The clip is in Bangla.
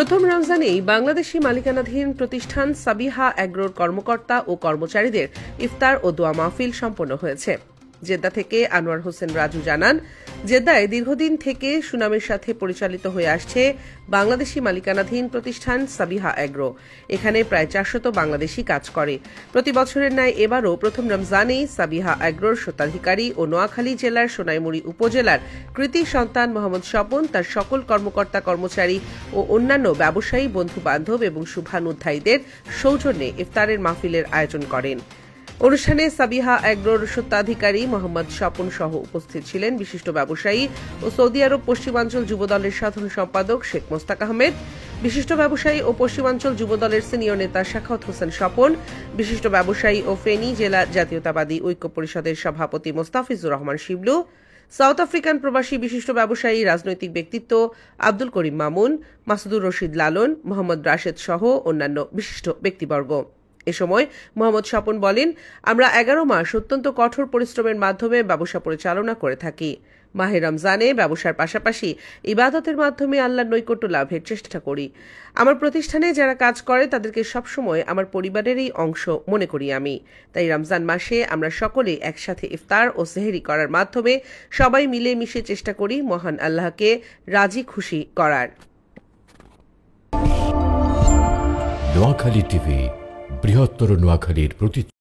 প্রথম রমজানেই বাংলাদেশি মালিকানাধীন প্রতিষ্ঠান সাবিহা অ্যাগ্রোর কর্মকর্তা ও কর্মচারীদের ইফতার ও দোয়া মাহফিল সম্পন্ন হয়েছে। জেদ্দা থেকে আনোয়ার হোসেন রাজু জানান, জেদ্দায় দীর্ঘদিন থেকে সুনামের সাথে পরিচালিত হয়ে আসছে বাংলাদেশি মালিকানাধীন প্রতিষ্ঠান সাবিহা অ্যাগ্রো। এখানে প্রায় 400 বাংলাদেশি কাজ করে। প্রতি বছরের ন্যায় এবারও প্রথম রমজানেই সাবিহা অ্যাগ্রোর স্বত্বাধিকারী ও নোয়াখালী জেলার সোনাইমুড়ি উপজেলার কৃতি সন্তান মোহাম্মদ স্বপন তার সকল কর্মকর্তা কর্মচারী ও অন্যান্য ব্যবসায়ী বন্ধু বান্ধব এবং শুভানুধ্যায়ীদের সৌজন্যে ইফতারের মাহফিলের আয়োজন করেন। অনুষ্ঠানে সাবিহা অ্যাগ্রোর স্বত্বাধিকারী মোহাম্মদ স্বপন সহ উপস্থিত ছিলেন বিশিষ্ট ব্যবসায়ী ও সৌদি আরব পশ্চিমাঞ্চল যুবদলের সাধারণ সম্পাদক শেখ মোস্তাক আহমেদ, বিশিষ্ট ব্যবসায়ী ও পশ্চিমাঞ্চল যুবদলের সিনিয়র নেতা শাখাওয়াত হোসেন স্বপন, বিশিষ্ট ব্যবসায়ী ও ফেনী জেলা জাতীয়তাবাদী ঐক্য পরিষদের সভাপতি মোস্তাফিজুর রহমান শিবলু, সাউথ আফ্রিকান প্রবাসী বিশিষ্ট ব্যবসায়ী রাজনৈতিক ব্যক্তিত্ব আব্দুল করিম মামুন, মাসুদুর রশিদ লালন, মোহাম্মদ রাশেদ সহ অন্যান্য বিশিষ্ট ব্যক্তিবর্গ। এ সময় মোহাম্মদ স্বপন বলেন, আমরা 11 মাস অত্যন্ত কঠোর পরিশ্রমের মাধ্যমে ব্যবসা পরিচালনা করে থাকি। মাহে রমজানে ব্যবসার পাশাপাশি ইবাদতের মাধ্যমে আল্লাহর নৈকট্য লাভের চেষ্টা করি। আমার প্রতিষ্ঠানে যারা কাজ করে তাদেরকে সবসময় আমার পরিবারেরই অংশ মনে করি আমি। তাই রমজান মাসে আমরা সকলে একসাথে ইফতার ও সেহরি করার মাধ্যমে সবাই মিলে মিশে চেষ্টা করি মহান আল্লাহকে রাজি খুশি করার। নোয়াখালী টিভি, বৃহত্তর নোয়াখালীর প্রতি